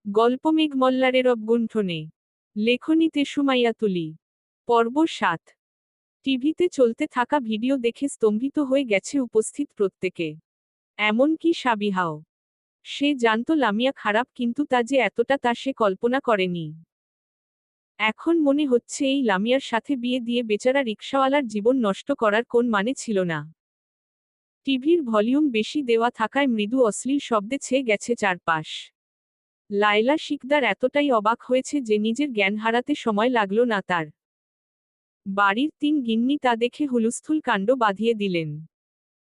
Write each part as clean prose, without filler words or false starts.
গল্প মেঘ মল্লারের অবগুণ্ঠনে। লেখনীতে সুমাইয়া তুলি। পর্ব ৭। টিভিতে চলতে থাকা ভিডিও দেখে স্তম্ভিত হয়ে গেছে উপস্থিত প্রত্যেকে, এমনকি সাবিহাও। সে জানত লামিয়া খারাপ, কিন্তু তা যে এতটা তা সে কল্পনা করেনি। এখন মনে হচ্ছে এই লামিয়ার সাথে বিয়ে দিয়ে বেচারা রিকশাওয়ালার জীবন নষ্ট করার কোন মানে ছিল না। টিভির ভলিউম বেশি দেওয়া থাকায় মৃদু অশ্লীল শব্দে ছেয়ে গেছে চারপাশ। লায়লা শিকদার এতটাই অবাক হয়েছে যে নিজের জ্ঞান হারাতে সময় লাগল না তার। বাড়ির ৩ গিন্নি তা দেখে হুলস্থুল কাণ্ড বাঁধিয়ে দিলেন।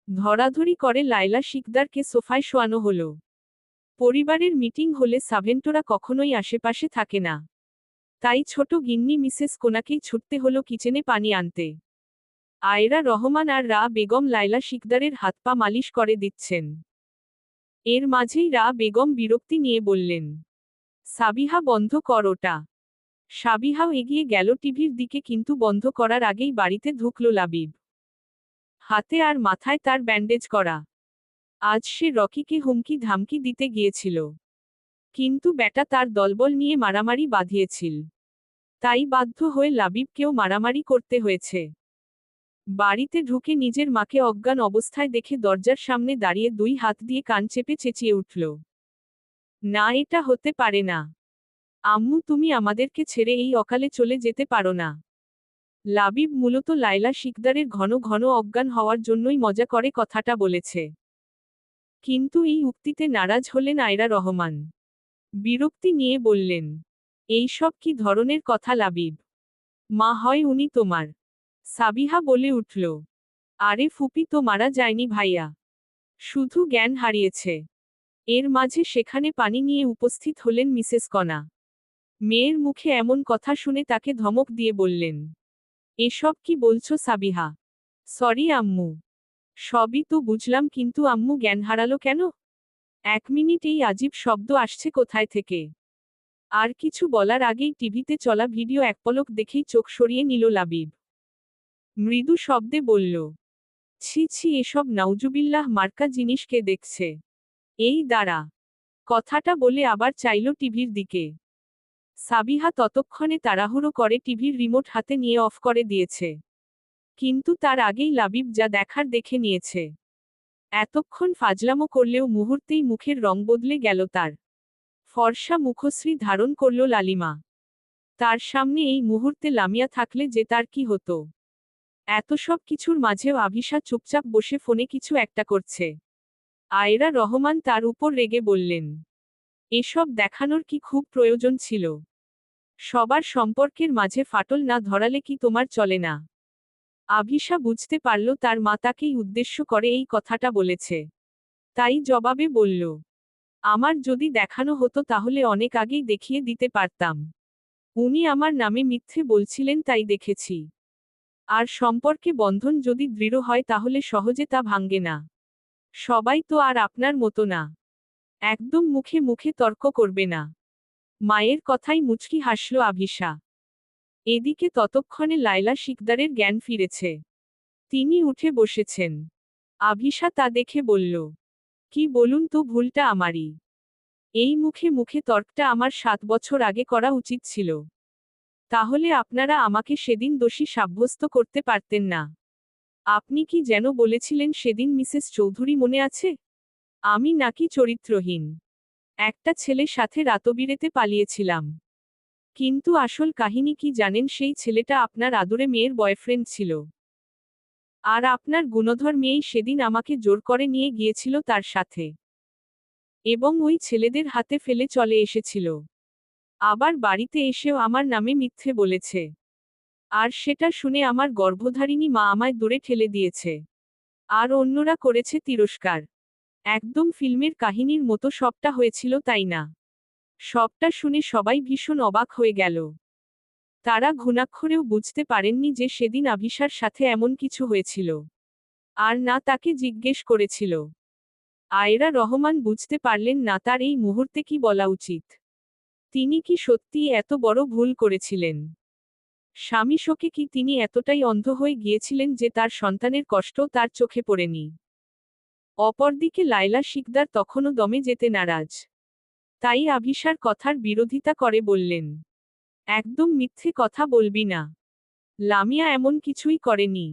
ধরাধরি করে লায়লা শিকদারকে সোফায় শোয়ানো হলো। পরিবারের মিটিং হলে সাভেন্টরা কখনোই আশেপাশে থাকে না, তাই ছোট গিন্নি মিসেস কোনাকেই ছুটতে হলো কিচেনে পানি আনতে। আয়রা রহমান আর রা বেগম লায়লা শিকদারের হাত পা মালিশ করে দিচ্ছেন। এর মাঝেই রা বেগম বিরক্তি নিয়ে বললেন, সাবিহা, বন্ধ কর ওটা। সাবিহাও এগিয়ে গেল টিভির দিকে, কিন্তু বন্ধ করার আগেই বাড়িতে ঢুকল লাবিব। হাতে আর মাথায় তার ব্যান্ডেজ করা। আজ সে রকিকে হুমকি ধামকি দিতে গিয়েছিল, কিন্তু ব্যাটা তার দলবল নিয়ে মারামারি বাঁধিয়েছিল, তাই বাধ্য হয়ে লাবিবকেও মারামারি করতে হয়েছে। বাড়িতে ঢুকে নিজের মাকে অজ্ঞান অবস্থায় দেখে দরজার সামনে দাঁড়িয়ে 2 হাত দিয়ে কান চেপে চেঁচিয়ে উঠল, না, এটা হতে পারে না। আম্মু, তুমি আমাদেরকে ছেড়ে এই অকালে চলে যেতে পারো না। লাবিব মূলত লায়লা শিকদারের ঘন ঘন অজ্ঞান হওয়ার জন্যই মজা করে কথাটা বলেছে। কিন্তু এই উক্তিতে নারাজ হলেন আয়রা রহমান। বিরক্তি নিয়ে বললেন, এইসব কি ধরনের কথা লাবিব? মা হয় উনি তোমার? সাবিহা বলে উঠল, আরে ফুপি, তো মারা যায়নি ভাইয়া, শুধু জ্ঞান হারিয়েছে। এর মাঝে সেখানে পানি নিয়ে উপস্থিত হলেন মিসেস কণা। মেয়ের মুখে এমন কথা শুনে তাকে ধমক দিয়ে বললেন, এসব কি বলছো সাবিহা? সরি আম্মু। সবই তো বুঝলাম, কিন্তু আম্মু জ্ঞান হারালো কেন? 1 মিনিট, এই আজীব শব্দ আসছে কোথায় থেকে? আর কিছু বলার আগেই টিভিতে চলা ভিডিও এক পলক দেখেই চোখ সরিয়ে নিল লাবিব। মৃদু শব্দে বলল, ছি ছি, এসব নাউজুবিল্লাহ মার্কা জিনিস কে দেখছে? এই দাঁড়া। কথাটা বলে আবার চাইল টিভির দিকে। সাবিহা ততক্ষণে তাড়াহুড়ো করে টিভির রিমোট হাতে নিয়ে অফ করে দিয়েছে, কিন্তু তার আগেই লাবিব যা দেখার দেখে নিয়েছে। এতক্ষণ ফাজলামো করলেও মুহূর্তেই মুখের রং বদলে গেল তার। ফর্সা মুখশ্রী ধারণ করল লালিমা। তার সামনে এই মুহূর্তে লামিয়া থাকলে যে তার কি হতো? এত সব কিছুর মাঝেও আভিশা চুপচাপ বসে ফোনে কিছু একটা করছে। আয়রা রহমান তার উপর রেগে বললেন, এসব দেখানোর কি খুব প্রয়োজন ছিল? সবার সম্পর্কের মাঝে ফাটল না ধরালে কি তোমার চলে না? আভিশা বুঝতে পারল তার মা তাকেই উদ্দেশ্য করে এই কথাটা বলেছে, তাই জবাবে বলল, আমার যদি দেখানো হতো তাহলে অনেক আগেই দেখিয়ে দিতে পারতাম। উনি আমার নামে মিথ্যে বলছিলেন, তাই দেখেছি। আর সম্পর্কে বন্ধন যদি দৃঢ় হয় তাহলে সহজে তা ভাঙ্গে না। সবাই তো আর আপনার মতো না। একদম মুখে মুখে তর্ক করবে না। মায়ের কথাই মুচকি হাসল আভিশা। এদিকে ততক্ষণে লায়লা শিকদারের জ্ঞান ফিরেছে। তিনি উঠে বসেছেন। আভিশা তা দেখে বলল, কি বলুন তো, ভুলটা আমারই। এই মুখে মুখে তর্কটা আমার 7 বছর আগে করা উচিত ছিল। তাহলে আপনারা আমাকে সেদিন দোষী সাব্যস্ত করতে পারতেন না। আপনি কি যেন বলেছিলেন সেদিন মিসেস চৌধুরী, মনে আছে? আমি নাকি চরিত্রহীন, একটা ছেলের সাথে রাতবিরেতে পালিয়েছিলাম। কিন্তু আসল কাহিনী কি জানেন? সেই ছেলেটা আপনার আদুরে মেয়ের বয়ফ্রেন্ড ছিল। আর আপনার গুণধর মেয়েই সেদিন আমাকে জোর করে নিয়ে গিয়েছিল তার সাথে, এবং ওই ছেলেদের হাতে ফেলে চলে এসেছিল। আবার বাড়িতে এসেও আমার নামে মিথ্যে বলেছে। আর সেটা শুনে আমার গর্ভধারিণী মা আমায় দূরে ঠেলে দিয়েছে। আর অন্যরা করেছে তিরস্কার। একদম ফিল্মের কাহিনীর মতো সবটা হয়েছিল, তাই না? সবটা শুনে সবাই ভীষণ অবাক হয়ে গেল। তারা ঘুণাক্ষরেও বুঝতে পারেননি যে সেদিন আভিশার সাথে এমন কিছু হয়েছিল, আর না তাকে জিজ্ঞেস করেছিল। আয়রা রহমান বুঝতে পারলেন না তার এই মুহূর্তে কি বলা উচিত। তিনি কি সত্যিই এত বড় ভুল করেছিলেন? স্বামী শোকে কি তিনি এতটাই অন্ধ হয়ে গিয়েছিলেন যে তার সন্তানের কষ্টও তার চোখে পড়েনি? অপরদিকে লায়লা শিকদার তখনও দমে যেতে নারাজ। তাই আভিশার কথার বিরোধিতা করে বললেন, একদম মিথ্যে কথা বলবি না। লামিয়া এমন কিছুই করেনি।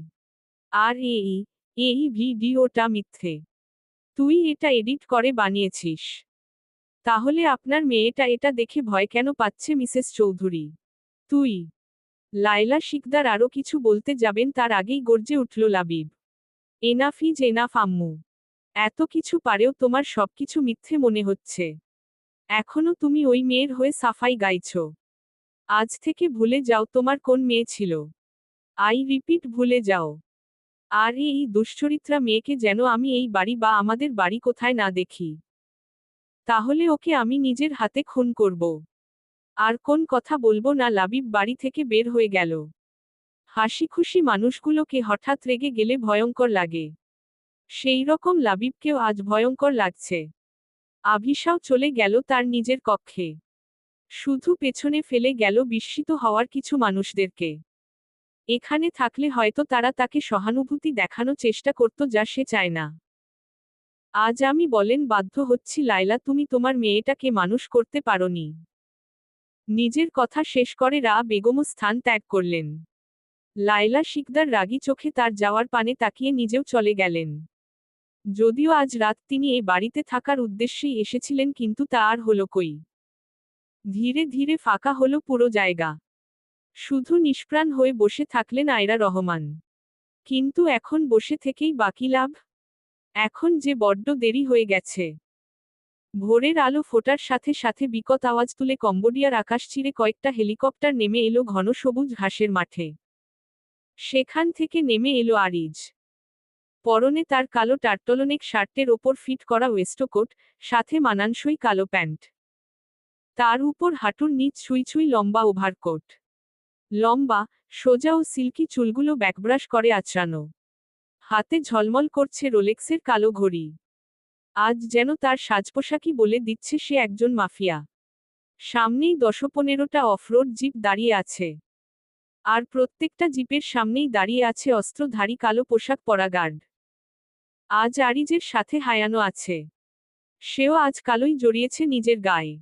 আর এই ভিডিওটা মিথ্যে। তুই এটা এডিট করে বানিয়েছিস। তাহলে আপনার মেয়েটা এটা দেখে ভয় কেন পাচ্ছে মিসেস চৌধুরী? তুই। লায়লা শিকদার আরও কিছু বলতে যাবেন তার আগেই গর্জে উঠল লাবিব। এনাফ ইজ এনাফ আম্মু। এত কিছু পারেও তোমার সবকিছু মিথ্যে মনে হচ্ছে। এখনো তুমি ওই মেয়ের হয়ে সাফাই গাইছ। আজ থেকে ভুলে যাও তোমার কোন মেয়ে ছিল। আই রিপিট, ভুলে যাও। আর এই দুশ্চরিত্রা মেয়েকে যেন আমি এই বাড়ি বা আমাদের বাড়ি কোথায় না দেখি। তাহলে ওকে আমি নিজের হাতে খুন করব। আর কোন কথা বলবো না। লাবিব বাড়ি থেকে বের হয়ে গেল। হাসি খুশি মানুষগুলোকে হঠাৎ রেগে গেলে ভয়ঙ্কর লাগে। সেই রকম লাবিবকেও আজ ভয়ঙ্কর লাগছে। আভিশাও চলে গেল তার নিজের কক্ষে। শুধু পেছনে ফেলে গেল বিস্মিত হওয়ার কিছু মানুষদেরকে। এখানে থাকলে হয়তো তারা তাকে সহানুভূতি দেখানো চেষ্টা করত, যা সে চায় না। আজ আমি বলেন বাধ্য হচ্ছি লায়লা, তুমি তোমার মেয়েটাকে মানুষ করতে পারোনি। নিজের কথা শেষ করে রা বেগমও স্থান ত্যাগ করলেন। লায়লা শিকদার রাগী চোখে তার যাওয়ার পানে তাকিয়ে নিজেও চলে গেলেন। যদিও আজ রাত তিনি এ বাড়িতে থাকার উদ্দেশ্যেই এসেছিলেন, কিন্তু তা আর হলো কই। ধীরে ধীরে ফাঁকা হলো পুরো জায়গা। শুধু নিষ্প্রাণ হয়ে বসে থাকলেন আয়রা রহমান। কিন্তু এখন বসে থেকেই বাকি লাভ? এখন যে বড্ড দেরি হয়ে গেছে। ভোরের আলো ফোটার সাথে সাথে বিকট আওয়াজ তুলে কম্বোডিয়ার আকাশ চিরে কয়েকটা হেলিকপ্টার নেমে এলো ঘন সবুজ ঘাসের মাঠে। সেখান থেকে নেমে এলো আরিজ। পরনে তার কালো টার্টলনেক শার্টের ওপর ফিট করা ওয়েস্টকোট, সাথে মানানসই কালো প্যান্ট। তার উপর হাঁটুর নিচ ছুঁই ছুঁই লম্বা ওভারকোট। লম্বা, সোজা ও সিল্কি চুলগুলো ব্যাকব্রাশ করে আঁচড়ানো। হাতে ঝলমল করছে রোলেক্সের কালো ঘড়ি। আজ যেন তার সাজপোশাকই বলে দিচ্ছে সে একজন মাফিয়া। সামনেই 10-15টা অফরোড জিপ দাঁড়িয়ে আছে। আর প্রত্যেকটা জিপের সামনেই দাঁড়িয়ে আছে অস্ত্রধারী কালো পোশাক পরা গার্ড। আজ আরিজের সাথে হায়ানো আছে। সেও আজ কালোই জড়িয়েছে নিজের গায়ে।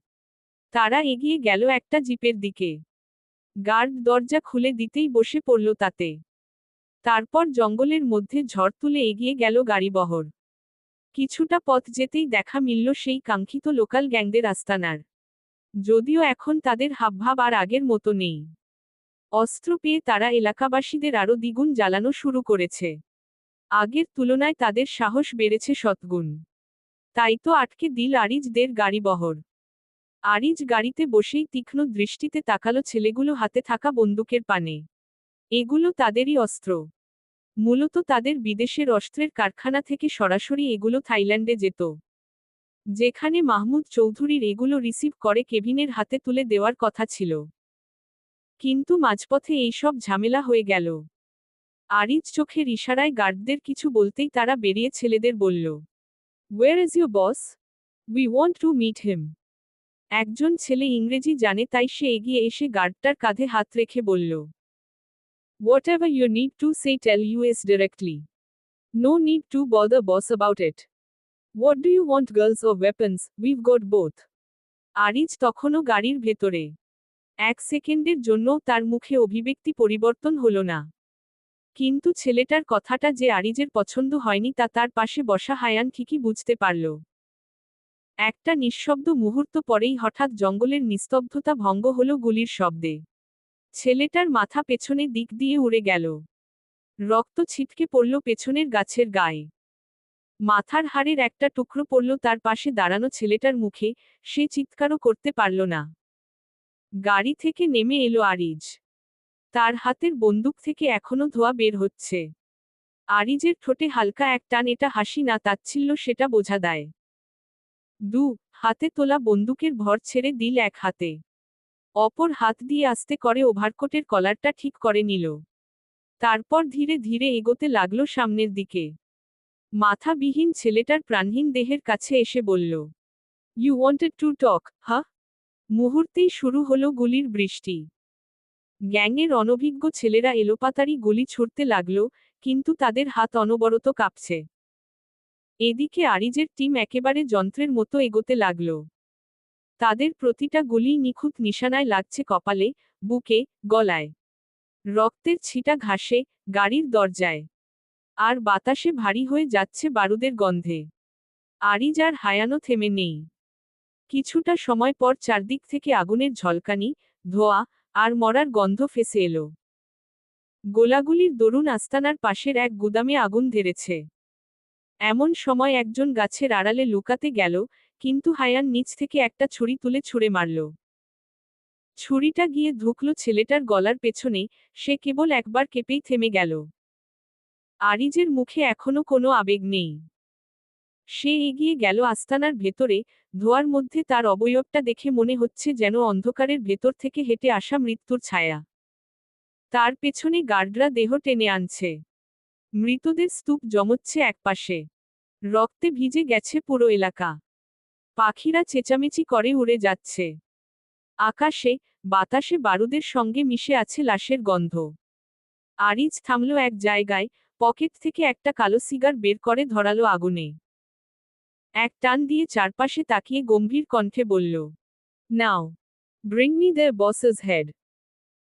তারা এগিয়ে গেল একটা জিপের দিকে। গার্ড দরজা খুলে দিতেই বসে পড়ল তাতে। তারপর জঙ্গলের মধ্যে ঝড় তুলে এগিয়ে গেল গাড়িবহর। কিছুটা পথ যেতেই দেখা মিলল সেই কাঙ্ক্ষিত লোকাল গ্যাংদের আস্তানার। যদিও এখন তাদের হাবভাব আর আগের মতো নেই। অস্ত্র পেয়ে তারা এলাকাবাসীদের আরও দ্বিগুণ জ্বালানো শুরু করেছে। আগের তুলনায় তাদের সাহস বেড়েছে শতগুণ। তাই তো আটকে দিল আরিজদের গাড়িবহর। আরিজ গাড়িতে বসেই তীক্ষ্ণ দৃষ্টিতে তাকালো ছেলেগুলো হাতে থাকা বন্দুকের পানে। এগুলো তাদেরই অস্ত্র। মূলত তাদের বিদেশের অস্ত্রের কারখানা থেকে সরাসরি এগুলো থাইল্যান্ডে যেত। যেখানে মাহমুদ চৌধুরীর এগুলো রিসিভ করে কেভিনের হাতে তুলে দেওয়ার কথা ছিল। কিন্তু মাঝপথে এইসব ঝামেলা হয়ে গেল। আরিজ চোখের ইশারায় গার্ডদের কিছু বলতেই তারা বেরিয়ে ছেলেদের বলল, where is your boss? We want to meet him. একজন ছেলে ইংরেজি জানে, তাই সে এগিয়ে এসে গার্ডটার কাঁধে হাত রেখে বলল, Whatever you need to say, tell us directly. No need to bother boss about it. What do you want, girls or weapons? We've got both. Ariz তখনও গাড়ির ভেতরে। এক সেকেন্ডের জন্যও তার মুখে অভিব্যক্তি পরিবর্তন হলো না। কিন্তু ছেলেটার কথাটা যে আরিজের পছন্দ হয়নি তা তার পাশে বসা হায়ান ঠিকই বুঝতে পারল। একটা নিঃশব্দ মুহূর্ত পরেই হঠাৎ জঙ্গলের নিস্তব্ধতা ভঙ্গ হলো গুলির শব্দে। ছেলেটার মাথা পেছনের দিক দিয়ে উড়ে গেল। রক্ত ছিটকে পড়ল পেছনের গাছের গায়ে। মাথার হাড়ের একটা টুকরো পড়ল তার পাশে দাঁড়ানো ছেলেটার মুখে, সে চিৎকারও করতে পারল না। গাড়ি থেকে নেমে এলো আরিজ। তার হাতের বন্দুক থেকে এখনো ধোঁয়া বের হচ্ছে। আরিজের ঠোঁটে হালকা এক টান, এটা হাসি না তাচ্ছিল্য সেটা বোঝা দেয়। হাতে তোলা বন্দুকের ভর ছেড়ে দিল এক হাতে। অপর হাত দিয়ে আস্তে করে ওভারকোটের কলারটা ঠিক করে নিল। তারপর ধীরে ধীরে এগোতে লাগলো সামনের দিকে। মাথাবিহীন ছেলেটার প্রাণহীন দেহের কাছে এসে বলল, ইউ ওয়ান্টেড টু টক, হা? মুহূর্তেই শুরু হলো গুলির বৃষ্টি। গ্যাংয়ের অনভিজ্ঞ ছেলেরা এলোপাতাড়ি গুলি ছুড়তে লাগলো, কিন্তু তাদের হাত অনবরত কাঁপছে। এদিকে আরিজের টিম একেবারে যন্ত্রের মতো এগোতে লাগলো। তাদের প্রতিটা গুলিই নিখুঁত নিশানায় লাগছে কপালে, বুকে, গলায়। রক্তের ছিটা ঘাসে, গাড়ির দরজায়। আর বাতাসে ভারী হয়ে যাচ্ছে বারুদের গন্ধে। আরিজ আর হায়ানো থেমে নেই। কিছুটা সময় পর চারদিক থেকে আগুনের ঝলকানি, ধোঁয়া, আর মরার গন্ধ ফেসে এলো। গোলাগুলির দরুন আস্তানার পাশের এক গুদামে আগুন ধরেছে। এমন সময় একজন গাছের আড়ালে লুকাতে গেল, কিন্তু হায়ান নিচ থেকে একটা ছুরি তুলে ছুঁড়ে মারল। ছুরিটা গিয়ে ঢুকল ছেলেটার গলার পেছনে, সে কেবল একবার কেঁপেই থেমে গেল। আরিজের মুখে এখনো কোনো আবেগ নেই। সে এগিয়ে গেল আস্তানার ভেতরে, ধোঁয়ার মধ্যে তার অবয়বটা দেখে মনে হচ্ছে যেন অন্ধকারের ভেতর থেকে হেঁটে আসা মৃত্যুর ছায়া। তার পেছনে গার্ডরা দেহ টেনে আনছে। মৃতদের স্তূপ জমচ্ছে একপাশে। রক্তে ভিজে গেছে পুরো এলাকা। পাখিরা চেঁচামেচি করে উড়ে যাচ্ছে। আকাশে, বাতাসে বারুদের সঙ্গে মিশে আছে লাশের গন্ধ। আরিজ থামল এক জায়গায়, পকেট থেকে একটা কালো সিগার বের করে ধরালো আগুনে। এক টান দিয়ে চারপাশে তাকিয়ে গম্ভীর কণ্ঠে বলল, now, bring me the boss's head.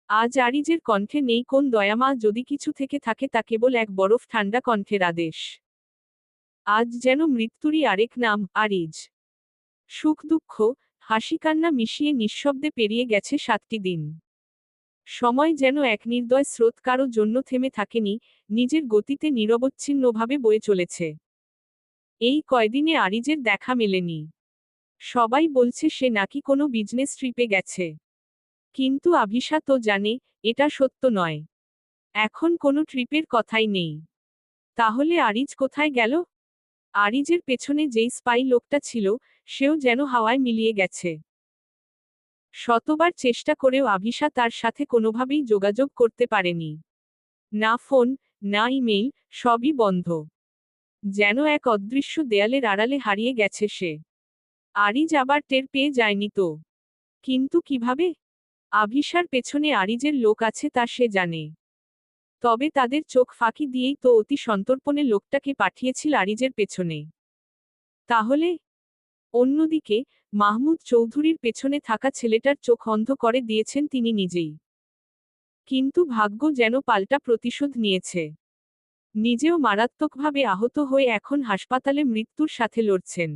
আজ আরিজের কণ্ঠে নেই কোন দয়ামা, যদি কিছু থেকে থাকে তা কেবল এক বরফ ঠান্ডা কণ্ঠের আদেশ। আজ যেন মৃত্যুরই আরেক নাম, আরিজ। সুখ দুঃখ, হাসি কান্না মিশিয়ে নিঃশব্দে পেরিয়ে গেছে 7টি দিন। সময় যেন এক নির্দয় স্রোত, কারো জন্য থেমে থাকেনি, নিজের গতিতে নিরবচ্ছিন্নভাবে বয়ে চলেছে। এই কয়দিনে আরিজের দেখা মেলেনি। সবাই বলছে সে নাকি কোনো বিজনেস ট্রিপে গেছে। কিন্তু আভিশা তো জানে, এটা সত্য নয়। এখন কোনো ট্রিপের কথাই নেই। তাহলে আরিজ কোথায় গেল? আরিজের পেছনে যেই স্পাই লোকটা ছিল, সেও যেন হাওয়ায় মিলিয়ে গেছে। শতবার চেষ্টা করেও আভিশা তার সাথে কোনোভাবেই যোগাযোগ করতে পারেনি। না ফোন, না ইমেইল, সবই বন্ধ। যেন এক অদৃশ্য দেয়ালের আড়ালে হারিয়ে গেছে সে। আরিজ আবার টের পেয়ে যায়নি তো। কিন্তু কিভাবে? আভিশার পেছনে আরিজের লোক আছে তা সে জানে। তবে তাদের চোখ ফাঁকি দিয়েই তো অতি সন্তর্পণে লোকটাকে পাঠিয়েছিল আরিজের পেছনে। তাহলে? অন্যদিকে, মাহমুদ চৌধুরীর পেছনে থাকা ছেলেটার চোখ অন্ধ করে দিয়েছেন তিনি নিজেই। কিন্তু ভাগ্য যেন পাল্টা প্রতিশোধ নিয়েছে। নিজেও মারাত্মকভাবে আহত হয়ে এখন হাসপাতালে মৃত্যুর সাথে লড়ছেন।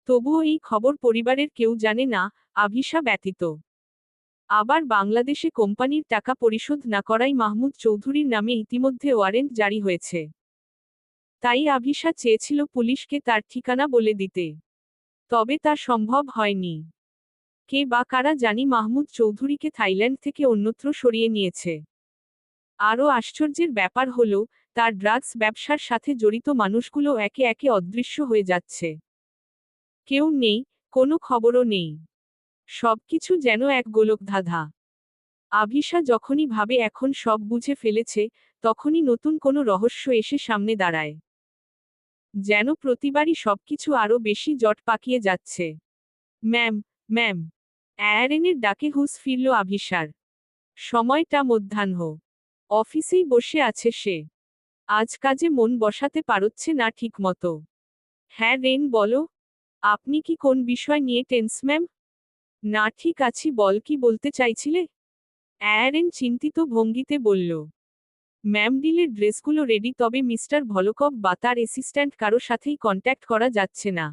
তবুও এই খবর পরিবারের কেউ জানে না, আভিশা ব্যতীত। আবার বাংলাদেশে কোম্পানির টাকা পরিশোধ না করায় মাহমুদ চৌধুরীর নামে ইতিমধ্যে ওয়ারেন্ট জারি হয়েছে। তাই আভিশা চেয়েছিল পুলিশকে তার ঠিকানা বলে দিতে। তবে তা সম্ভব হয়নি। কে বা কারা জানি মাহমুদ চৌধুরীকে থাইল্যান্ড থেকে অন্যত্র সরিয়ে নিয়েছে। আরও আশ্চর্যের ব্যাপার হল, তার ড্রাগস ব্যবসার সাথে জড়িত মানুষগুলো একে একে অদৃশ্য হয়ে যাচ্ছে। কেউ নেই, কোনো খবরও নেই। সবকিছু যেন এক গোলকধাঁধা। আভিশা যখনই ভাবে এখন সব বুঝে ফেলেছে, তখনই নতুন কোনো রহস্য এসে সামনে দাঁড়ায়। যেন প্রতিবারই সবকিছু আরও বেশি জট পাকিয়ে যাচ্ছে। Ma'am, ma'am. অ্যারেনের ডাকে হুঁশ ফিরল আভিশার। সময়টা মধ্যাহ্ন। অফিসেই বসে আছে সে। আজ কাজে মন বসাতে পারছে না ঠিক মতো। হ্যাঁ রেন, বলো। আপনি কি কোন বিষয় নিয়ে টেন্স ম্যাম? না, ঠিক আছি, বল, কি বলতে চাইছিলে? অ্যারেন চিন্তিত ভঙ্গিতে বলল। ম্যাম, ডিলের ড্রেসগুলো রেডি, তবে মিস্টার ভলকভ বা তার অ্যাসিস্ট্যান্ট কারো সাথেই কন্ট্যাক্ট করা যাচ্ছে না।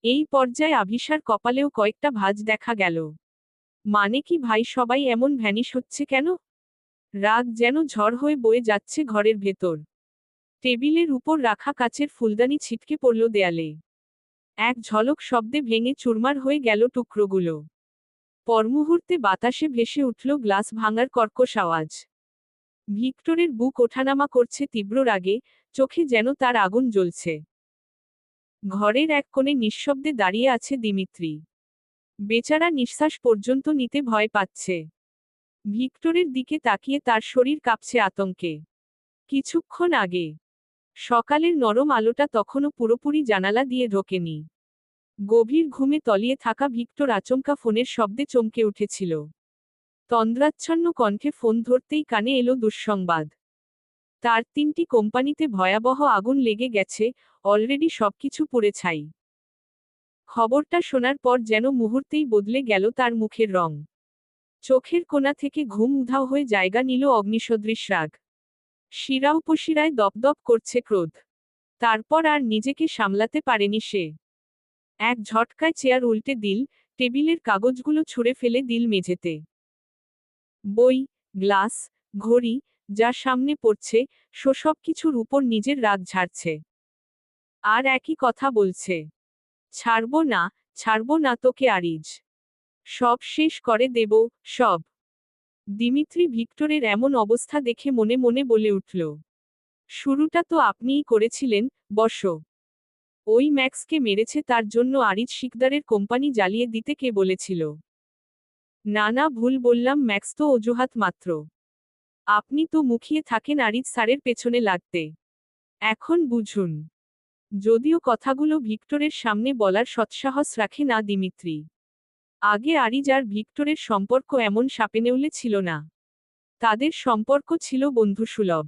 এই পর্যায়ে আভিশার কপালেও কয়েকটা ভাঁজ দেখা গেল। মানে কি ভাই, সবাই এমন ভ্যানিশ হচ্ছে কেন? রাগ যেন ঝড় হয়ে বয়ে যাচ্ছে ঘরের ভেতর। টেবিলের উপর রাখা কাচের ফুলদানি ছিটকে পড়ল দেয়ালে। এক ঝলক শব্দে ভেঙে চুরমার হয়ে গেল টুকরোগুলো। পরমুহূর্তে বাতাসে ভেসে উঠল গ্লাস ভাঙার কর্কশ আওয়াজ। ভিক্টরের বুক ওঠানামা করছে তীব্র রাগে, চোখে যেন তার আগুন জ্বলছে। ঘরের এক কোণে নিঃশব্দে দাঁড়িয়ে আছে দিমিত্রি। বেচারা নিঃশ্বাস পর্যন্ত নিতে ভয় পাচ্ছে। ভিক্টরের দিকে তাকিয়ে তার শরীর কাঁপছে আতঙ্কে। কিছুক্ষণ আগে সকালের নরম আলোটা তখনও পুরোপুরি জানালা দিয়ে ঢোকেনি। গভীর ঘুমে তলিয়ে থাকা ভিক্টর আচমকা ফোনের শব্দে চমকে উঠেছিল। তন্দ্রাচ্ছন্ন কণ্ঠে ফোন ধরতেই কানে এলো দুঃসংবাদ। তার 3টি কোম্পানিতে ভয়াবহ আগুন লেগে গেছে, অলরেডি সবকিছু পুড়ে ছাই। খবরটা শোনার পর যেন মুহূর্তেই বদলে গেল তার মুখের রং। চোখের কোণা থেকে ঘুম উধাও হয়ে জায়গা নিল অগ্নিসদৃশ রাগ। শিরা উপশিরায় দপদপ করছে ক্রোধ। তারপর আর নিজেকে সামলাতে পারেনি সে। এক ঝটকায় চেয়ার উল্টে দিল, টেবিলের কাগজগুলো ছুঁড়ে ফেলে দিল মেঝেতে। বই, গ্লাস, ঘড়ি, যা সামনে পড়ছে, সব কিছুর উপর নিজের রাগ ঝাড়ছে। আর একই কথা বলছে, ছাড়বো না, ছাড়বো না তোকে আরিজ। সব শেষ করে দেব, সব। দিমিত্রি ভিক্টরের এমন অবস্থা দেখে মনে মনে বলে উঠল, শুরুটা তো আপনিই করেছিলেন, বসো। ওই ম্যাক্সকে মেরেছে তার জন্য আরিজ শিকদারের কোম্পানি জ্বালিয়ে দিতে কে বলেছিল? না না, ভুল বললাম, ম্যাক্স তো অজুহাত মাত্র। আপনি তো মুখিয়ে থাকেন আরিজ স্যারের পেছনে লাগতে। এখন বুঝুন। যদিও কথাগুলো ভিক্টরের সামনে বলার সৎসাহস রাখে না দিমিত্রি। আগে আরিজ আর ভিক্টরের সম্পর্ক এমন সাপেনেউলে ছিল না। তাদের সম্পর্ক ছিল বন্ধুসুলভ।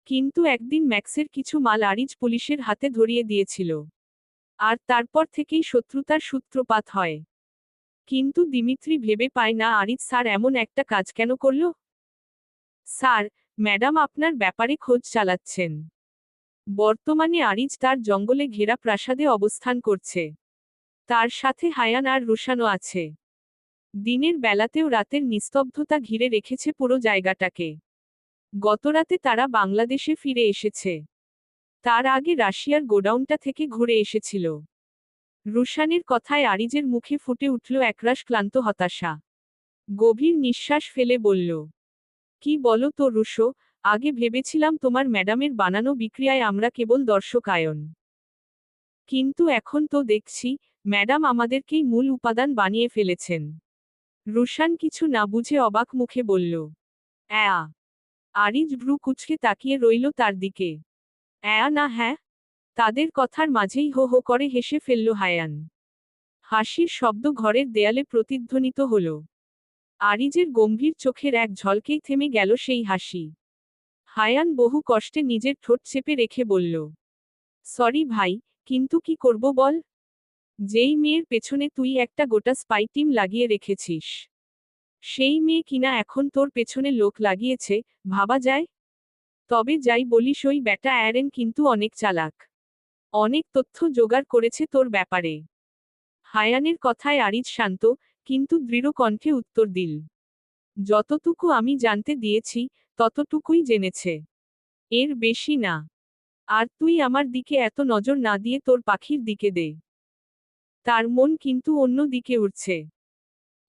কিন্তু একদিন ম্যাক্সের কিছু মাল আরিজ পুলিশের হাতে ধরিয়ে দিয়েছিল। আর তারপর থেকেই শত্রুতার সূত্রপাত হয়। কিন্তু দিমিত্রি ভেবে পায় না আরিজ স্যার এমন একটা কাজ কেন করল। স্যার, ম্যাডাম আপনার ব্যাপারে খোঁজ চালাচ্ছেন। বর্তমানে আরিজ তার জঙ্গলে ঘেরা প্রাসাদে অবস্থান করছে। তার সাথে হায়ান আর রুশানও আছে। দিনের বেলাতেও রাতের নিস্তব্ধতা ঘিরে রেখেছে পুরো জায়গাটাকে। গতরাতে তারা বাংলাদেশে ফিরে এসেছে। তার আগে রাশিয়ার গোডাউনটা থেকে ঘুরে এসেছিল। রুশানের কথায় আরিজের মুখে ফুটে উঠল একরাশ ক্লান্ত হতাশা। গভীর নিঃশ্বাস ফেলে বলল, কি বলো তো রুশো, আগে ভেবেছিলাম তোমার ম্যাডামের বানানো বিক্রিয়ায় আমরা কেবল দর্শকায়ন। কিন্তু এখন তো দেখছি, ম্যাডাম আমাদেরকেই মূল উপাদান বানিয়ে ফেলেছেন। রুশান কিছু না বুঝে অবাক মুখে বলল, অ্যা। আরিজ ভ্রু কুঁচকে তাকিয়ে রইল তার দিকে। অ্যা না হ্যাঁ? তাদের কথার মাঝেই হো হো করে হেসে ফেলল হায়ান। হাসির শব্দ ঘরের দেয়ালে প্রতিধ্বনিত হল। আরিজের গম্ভীর চোখের এক ঝলকেই থেমে গেল সেই হাসি। হায়ান বহু কষ্টে নিজের ঠোঁট চেপে রেখে বলল, সরি ভাই, কিন্তু কি করব বল? যেই মেয়ের পেছনে তুই একটা গোটা স্পাই টিম লাগিয়ে রেখেছিস, সেই মেয়ে কিনা এখন তোর পেছনে লোক লাগিয়েছে, ভাবা যায়? তবে যাই বলিস ওই ব্যাটা অ্যারেন কিন্তু অনেক চালাক। অনেক তথ্য জোগাড় করেছে তোর ব্যাপারে। হায়ানের কথায় আরিজ শান্ত, কিন্তু দৃঢ় কণ্ঠে উত্তর দিল, যতটুকু আমি জানতে দিয়েছি, ততটুকুই জেনেছে। এর বেশি না। আর তুই আমার দিকে এত নজর না দিয়ে তোর পাখির দিকে দে। তার মন কিন্তু অন্য দিকে উঠছে।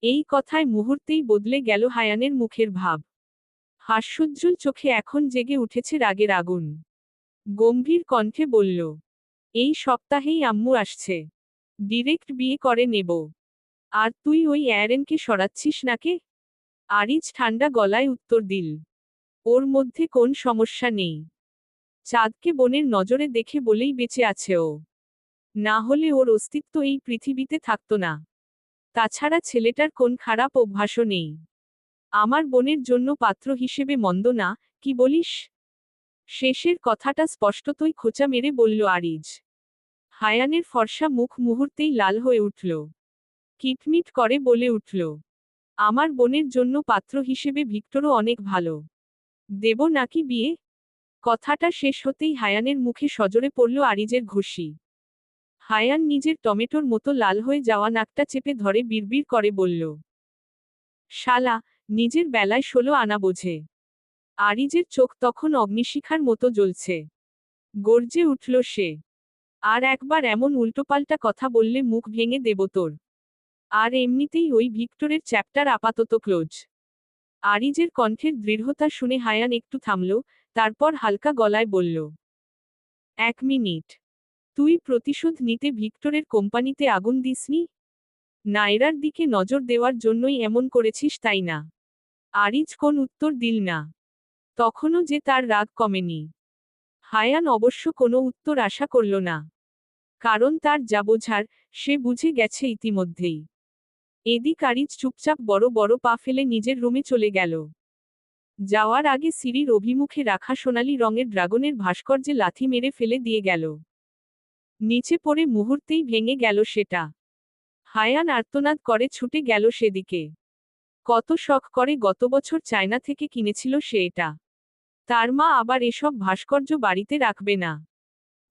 এই কথায় মুহূর্তেই বদলে গেল হায়ানের মুখের ভাব। হাস্যোজ্জ্বল চোখে এখন জেগে উঠেছে রাগের আগুন। গম্ভীর কণ্ঠে বলল, এই সপ্তাহেই আম্মু আসছে। ডিরেক্ট বিয়ে করে নেব। আর তুই ওই অ্যারেনকে সরাচ্ছিস নাকে? আরিজ ঠান্ডা গলায় উত্তর দিল, ওর মধ্যে কোন সমস্যা নেই। চাঁদকে বোনের নজরে দেখে বলেই বেঁচে আছে ও। না হলে ওর অস্তিত্ব এই পৃথিবীতে থাকতো না। তাছাড়া ছেলেটার কোন খারাপ অভ্যাসও নেই। আমার বোনের জন্য পাত্র হিসেবে মন্দ না, কি বলিস? শেষের কথাটা স্পষ্টতই খোঁচা মেরে বলল আরিজ। হায়ানের ফর্সা মুখ মুহূর্তেই লাল হয়ে উঠল। কিটমিট করে বলে উঠল, আমার বোনের জন্য পাত্র হিসেবে ভিক্টরও অনেক ভালো। দেব নাকি বিয়ে? কথাটা শেষ হতেই হায়ানের মুখে সজোরে পড়ল আরিজের ঘুষি। হায়ান নিজের টমেটোর মতো লাল হয়ে যাওয়া নাকটা চেপে ধরে বিড়বিড় করে বলল, শালা, নিজের বেলায় 16 আনা বোঝে। আরিজের চোখ তখন অগ্নিশিখার মতো জ্বলছে। গর্জে উঠল সে, আর একবার এমন উল্টোপাল্টা কথা বললে মুখ ভেঙে দেব তোর। আর এমনিতেই ওই ভিক্টরের চ্যাপ্টার আপাতত ক্লোজ। আরিজের কণ্ঠের দৃঢ়তা শুনে হায়ান একটু থামল, তারপর হালকা গলায় বলল, 1 মিনিট। তুই প্রতিশোধ নিতে ভিক্টরের কোম্পানিতে আগুন দিসনি? নায়রার দিকে নজর দেওয়ার জন্যই এমন করেছিস তাই না? আরিজ কোন উত্তর দিল না। তখনও যে তার রাগ কমেনি। হায়ান অবশ্য কোনো উত্তর আশা করল না। কারণ তার যা বোঝার, সে বুঝে গেছে ইতিমধ্যেই। এদিক আরিজ চুপচাপ বড় বড় পা ফেলে নিজের রুমে চলে গেল। যাওয়ার আগে সিঁড়ির অভিমুখে রাখা সোনালি রঙের ড্রাগনের ভাস্কর্যে লাথি মেরে ফেলে দিয়ে গেল। নিচে পড়ে মুহূর্তেই ভেঙে গেল সেটা। হায়ান আর্তনাদ করে ছুটে গেল সেদিকে। কত শখ করে গত বছর চায়না থেকে কিনেছিল সে এটা। তার মা আবার এসব ভাস্কর্য বাড়িতে রাখবে না,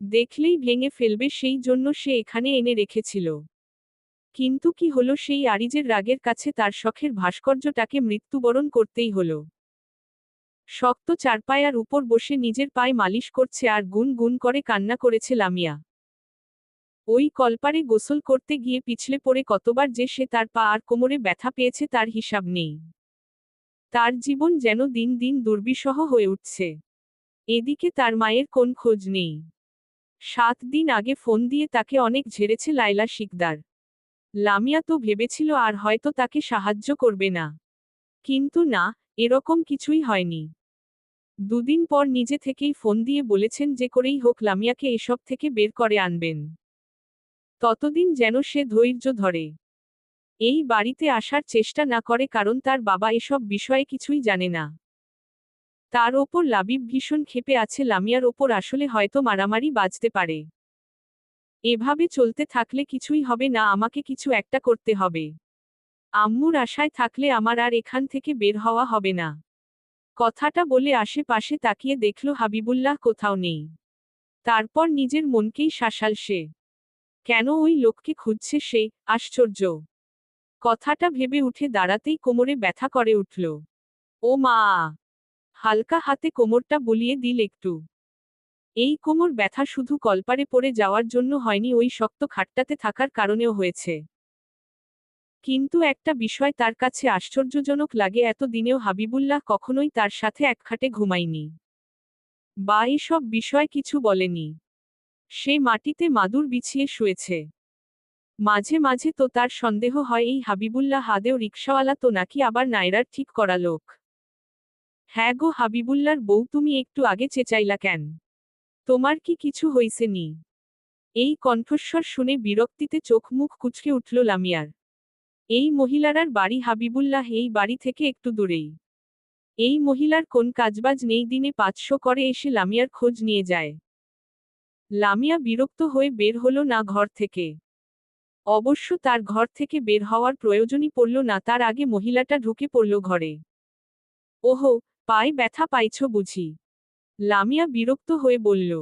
দেখলেই ভেঙে ফেলবে, সেই জন্য সে এখানে এনে রেখেছিল। কিন্তু কি হলো, সেই আরিজের রাগের কাছে তার শখের ভাস্কর্যটাকে মৃত্যুবরণ করতেই হলো। শক্ত চারপায়ার উপর বসে নিজের পায়ে মালিশ করছে আর গুন গুন করে কান্না করেছে লামিয়া। ওই কলপারে গোসল করতে গিয়ে পিছলে পড়ে কতবার যে সে তার পা আর কোমরে ব্যথা পেয়েছে তার হিসাব নেই। তার জীবন যেন দিন দিন দুর্বিষহ হয়ে উঠছে। এদিকে তার মায়ের কোন খোঁজ নেই। 7 দিন আগে ফোন দিয়ে তাকে অনেক ঝেড়েছে লায়লা শিকদার। লামিয়া তো ভেবেছিল আর হয়তো তাকে সাহায্য করবে না, কিন্তু না, এরকম কিছুই হয়নি। 2 দিন পর নিজে থেকেই ফোন দিয়ে বলেছেন যে করেই হোক লামিয়াকে এসব থেকে বের করে আনবেন। ততদিন যেন সে ধৈর্য ধরে, এই বাড়িতে আসার চেষ্টা না করে, কারণ তার বাবা এসব বিষয়ে কিছুই জানে না। তার ওপর লাবিব ভীষণ ক্ষেপে আছে লামিয়ার ওপর, আসলে হয়তো মারামারি বাজতে পারে। এভাবে চলতে থাকলে কিছুই হবে না, আমাকে কিছু একটা করতে হবে। আম্মুর আশায় থাকলে আমার আর এখান থেকে বের হওয়া হবে না। কথাটা বলে আশেপাশে তাকিয়ে দেখল হাবিবুল্লাহ কোথাও নেই। তারপর নিজের মনকেই শাসাল সে। কেন ওই লোককে খুঁজছে সে? আশ্চর্য। কথাটা ভেবে উঠে দাঁড়াতেই কোমরে ব্যথা করে উঠল। ও মা! হালকা হাতে কোমরটা বুলিয়ে দিল একটু। এই কোমর ব্যথা শুধু কলপারে পড়ে যাওয়ার জন্য হয়নি, ওই শক্ত খাটটাতে থাকার কারণেও হয়েছে। কিন্তু একটা বিষয় তার কাছে আশ্চর্যজনক লাগে, এত দিনেও হাবিবুল্লাহ কখনোই তার সাথে এক খাটে ঘুমায়নি বা এসব বিষয় কিছু বলেনি। সে মাটিতে মাদুর বিছিয়ে শুয়েছে। মাঝে মাঝে তো তার সন্দেহ হয় এই হাবিবুল্লাহ আদেও রিকশাওয়ালা তো নাকি আবার নায়রার ঠিক করা লোক। হ্যাঁ গো হাবিবুল্লার বউ, তুমি একটু আগে চেঁচাইলা কেন? তোমার কি কিছু হইছে নি? এই কণ্ঠস্বর শুনে বিরক্তিতে চোখ মুখ কুঁচকে উঠল লামিয়ার। এই মহিলারার বাড়ি হাবিবুল্লাহ এই বাড়ি থেকে একটু দূরেই। এই মহিলার কোন কাজবাজ নেই, দিনে 500 করে এসে লামিয়ার খোঁজ নিয়ে যায়। লামিয়া বিরক্ত হয়ে বের হলো না ঘর থেকে। অবশ্য তার ঘর থেকে বের হওয়ার প্রয়োজনই পড়ল না, তার আগে মহিলাটা ঢুকে পড়ল ঘরে। ওহো, পায়ে ব্যথা পাইছ বুঝি? লামিয়া বিরক্ত হয়ে বলল।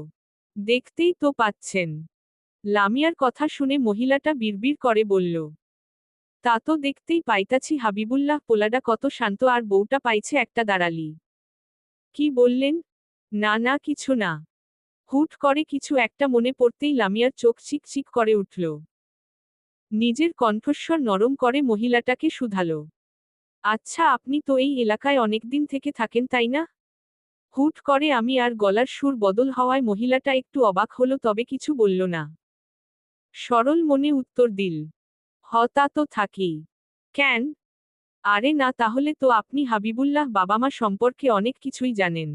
দেখতেই তো পাচ্ছেন। লামিয়ার কথা শুনে মহিলাটা বিড়বিড় করে বলল। তা তো দেখতেই পাইতাছি হাবিবুল্লাহ পোলাডা কত শান্ত, আর বউটা পাইছে একটা দাঁড়ালি। কি বললেন? না না কিছু না। হুট করে কিছু একটা মনে পড়তেই লামিয়ার চোখ চিকচিক করে উঠল। নিজের কণ্ঠস্বর নরম করে মহিলাটাকে শুধালো। আচ্ছা, আপনি তো এই এলাকায় অনেকদিন থেকে থাকেন তাই না? হুট করে আমি আর গলার সুর বদল হওয়ায় মহিলাটা একটু অবাক হলো, তবে কিছু বলল না। সরল মনে উত্তর দিল। তা তো থাকেই। কেন? আরে না, তাহলে তো আপনি হাবিবুল্লাহ বাবা-মা সম্পর্কে অনেক কিছুই জানেন।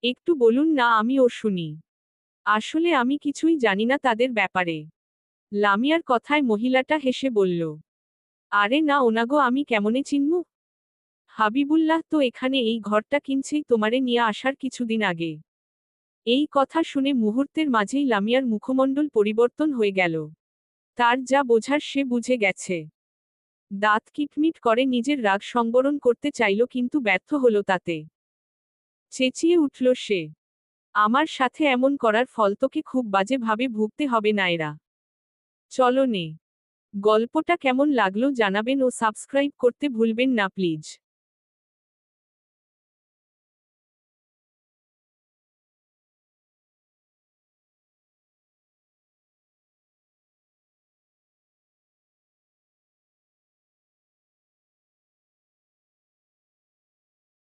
একটু বলুন না, আমিও শুনি। আসলে আমি কিছুই জানি না তাদের ব্যাপারে। লামিয়ার কথায় মহিলাটা হেসে বলল। আরে না ওনাগো, আমি কেমনে চিনমু? হাবিবুল্লাহ তো এখানে এই ঘরটা কিনছেই তোমারে নিয়ে আসার কিছুদিন আগে। এই কথা শুনে মুহূর্তের মাঝেই লামিয়ার মুখমণ্ডল পরিবর্তন হয়ে গেল। তার যা বোঝার সে বুঝে গেছে। দাঁত কিটমিট করে নিজের রাগ সংবরণ করতে চাইল, কিন্তু ব্যর্থ হলো তাতে। চেঁচিয়ে উঠল সে। আমার সাথে এমন করার ফল তোকে খুব বাজে ভাবে ভুগতে হবে নায়রা। চলো নে। গল্পটা কেমন লাগলো জানাবেন ও সাবস্ক্রাইব করতে ভুলবেন না প্লিজ।